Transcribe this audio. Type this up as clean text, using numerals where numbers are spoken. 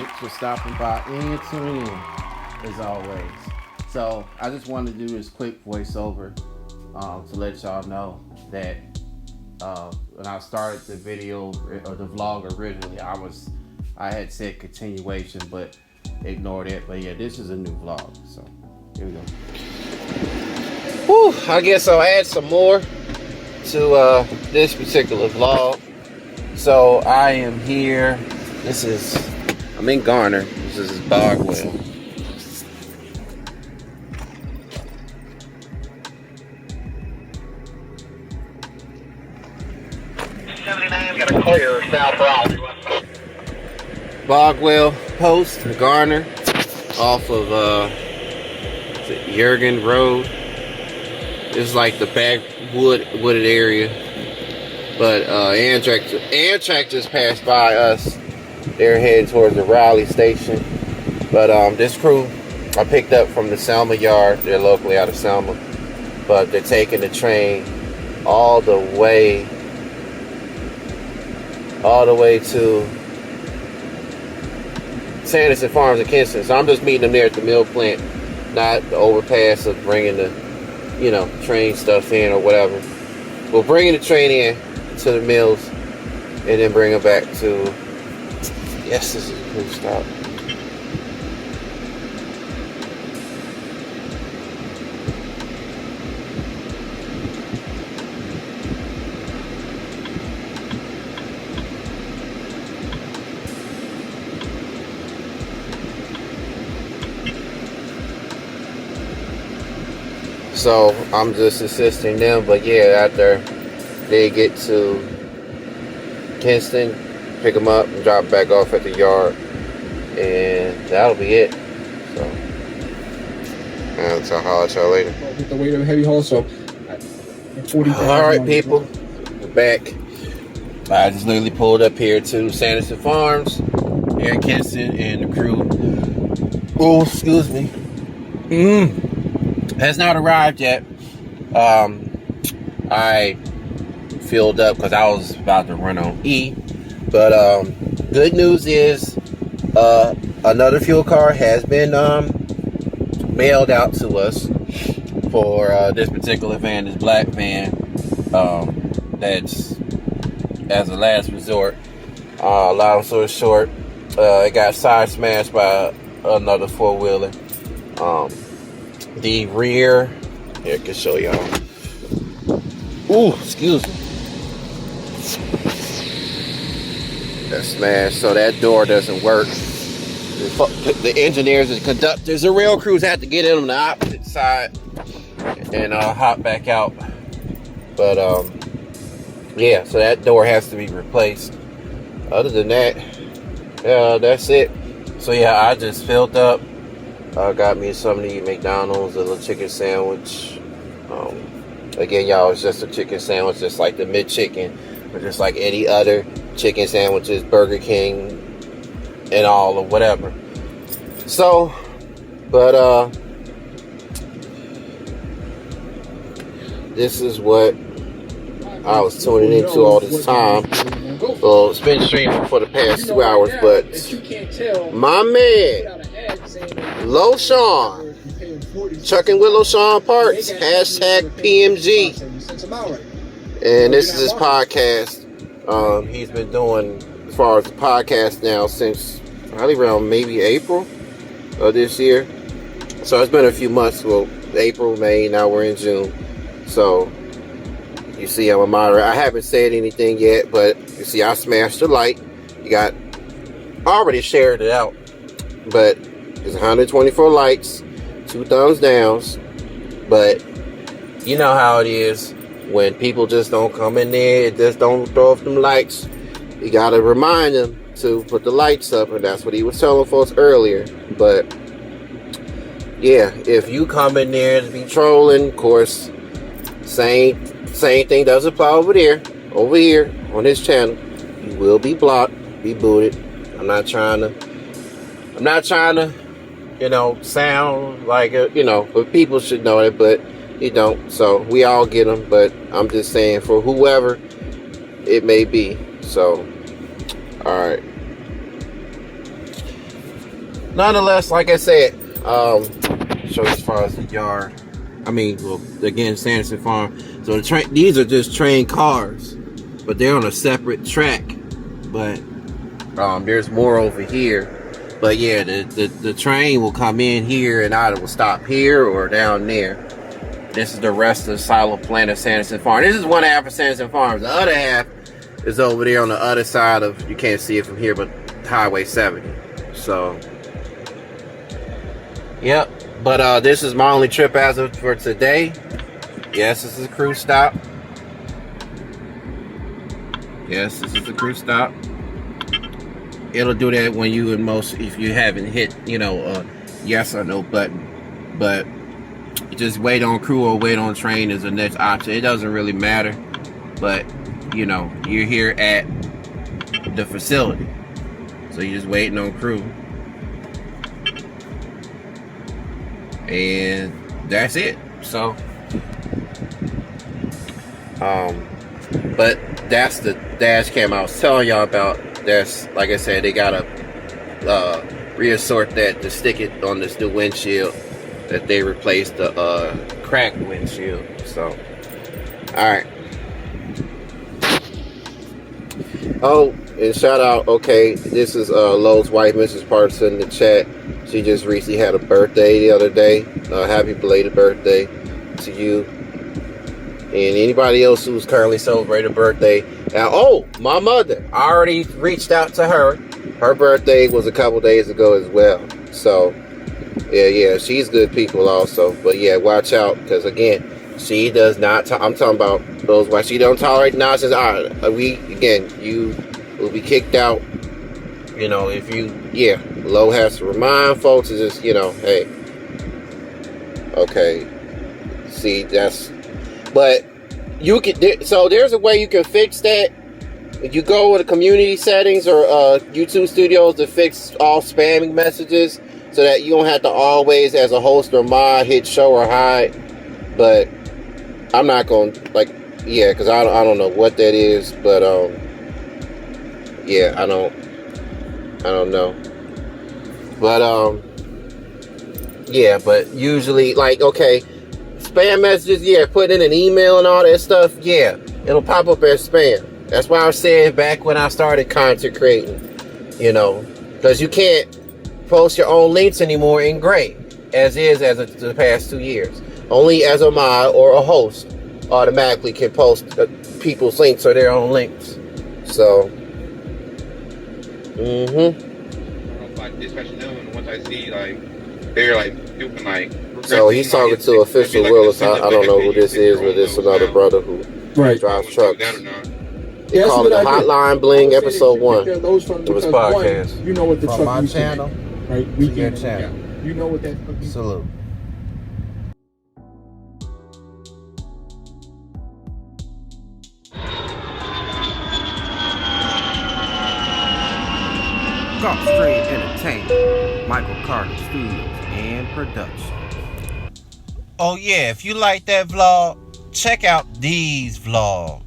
Thanks for stopping by and tuning in, as always. So I just wanted to do this quick voiceover to let y'all know that when I started the video or the vlog originally, I had said continuation, but ignored it. But yeah, this is a new vlog. So here we go. Whew, I guess I'll add some more to this particular vlog. So I am here. I'm in Garner. This is Bogwell. Got a clear southbound. Bogwell Post, Garner, off of Jurgen Road. It's like the wooded area. But Amtrak just passed by us. They're heading towards the Raleigh station. But this crew I picked up from the Selma yard. They're locally out of Selma. But they're taking the train all the way to Sanderson Farms in Kinston. So I'm just meeting them there at the mill plant, not the overpass of bringing the, train stuff in or whatever. We're bringing the train in to the mills and then bring them back to, yes, this is a cool stop. So I'm just assisting them, but yeah, after they get to Kinston, pick them up and drop back off at the yard, and that'll be it. So I'll holler at y'all later. With the weight of a heavy haul, so all right, people, we're back. I just literally pulled up here to Sanderson Farms here in Kinston, and the crew, has not arrived yet. I filled up because I was about to run on E. But good news is another fuel car has been mailed out to us for this particular van, this black van. That's as a last resort. Long story short, it got side smashed by another four-wheeler. The rear, here I can show y'all. Ooh, excuse me. That's smashed, so that door doesn't work. The engineers and conductors, the rail crews had to get in on the opposite side and hop back out. But yeah, so that door has to be replaced. Other than that, that's it. So yeah, I just filled up. Got me something to eat, McDonald's, a little chicken sandwich. Again, y'all, it's just a chicken sandwich, just like the McChicken, or just like any other chicken sandwiches, Burger King, and all, or whatever. So, but this is what I was tuning into all this time. Well, it's been streaming for the past 2 hours, but my man, LoSean, Chucking with LoSean Parks, hashtag PMG. And this is his podcast. He's been doing, as far as the podcast now, since probably around maybe April of this year. So it's been a few months. Well, April, May, now we're in June. So you see I'm a moderator. I haven't said anything yet, but you see I smashed the light. I already shared it out. But it's 124 likes, 2 thumbs downs. But you know how it is when people just don't come in there, just don't throw off them likes. You gotta remind them to put the lights up, and that's what he was telling folks earlier. But yeah, if you come in there to be trolling, of course, same thing does apply over there. Over here on his channel, you will be blocked, be booted. I'm not trying to, sound like but people should know it, but you don't. So we all get them, but I'm just saying for whoever it may be. So, all right. nonetheless, like I said, show as far as the yard. I mean, well, again, Sanderson Farm. So these are just train cars, but they're on a separate track. But there's more over here. But yeah, the train will come in here and either will stop here or down there. This is the rest of the silo plant of Sanderson Farm. This is one half of Sanderson Farm. The other half is over there on the other side of, you can't see it from here, but Highway 70. So, yep. But this is my only trip as of for today. Yes, this is a cruise stop. Yes, this is a cruise stop. It'll do that when you if you haven't hit, a yes or no button. But just wait on crew or wait on train is the next option. It doesn't really matter. But, you're here at the facility. So you're just waiting on crew. And that's it. So, but that's the dash cam I was telling y'all about. That's, like I said, they gotta reassort that to stick it on this new windshield that they replaced the cracked windshield. So, alright. Oh, and shout out, okay, this is Lowe's wife, Mrs. Parks, in the chat. She just recently had a birthday the other day. Happy belated birthday to you. And anybody else who's currently celebrating a birthday. Now, my mother, I already reached out to her. Her birthday was a couple days ago as well. So, yeah, she's good people also. But yeah, watch out, because again, she does not, I'm talking about those, why she don't tolerate nonsense. You will be kicked out. If you, Lowe has to remind folks to just, hey, okay, see, but you can, so there's a way you can fix that. You go with the community settings or YouTube Studios to fix all spamming messages so that you don't have to always, as a host or mod, hit show or hide. But I'm not going to, because I don't know what that is, but, I don't know. But, but usually, okay, spam messages, putting in an email and all that stuff, it'll pop up as spam. That's why I was saying back when I started content creating, because you can't post your own links anymore in gray, as of the past 2 years. Only as a mod or a host automatically can post people's links or their own links. So, especially once I see they're doing so he's talking to official Willis. I don't know who this is, but it's another brother who drives trucks. They call it the Hotline Bling episode 1 of his podcast. You know what the from truck my channel, right? to your channel. You know what that truck is. Salute. Gulfstream Entertainment, Michael Carter Studios and Production. Oh yeah, if you like that vlog, check out these vlogs.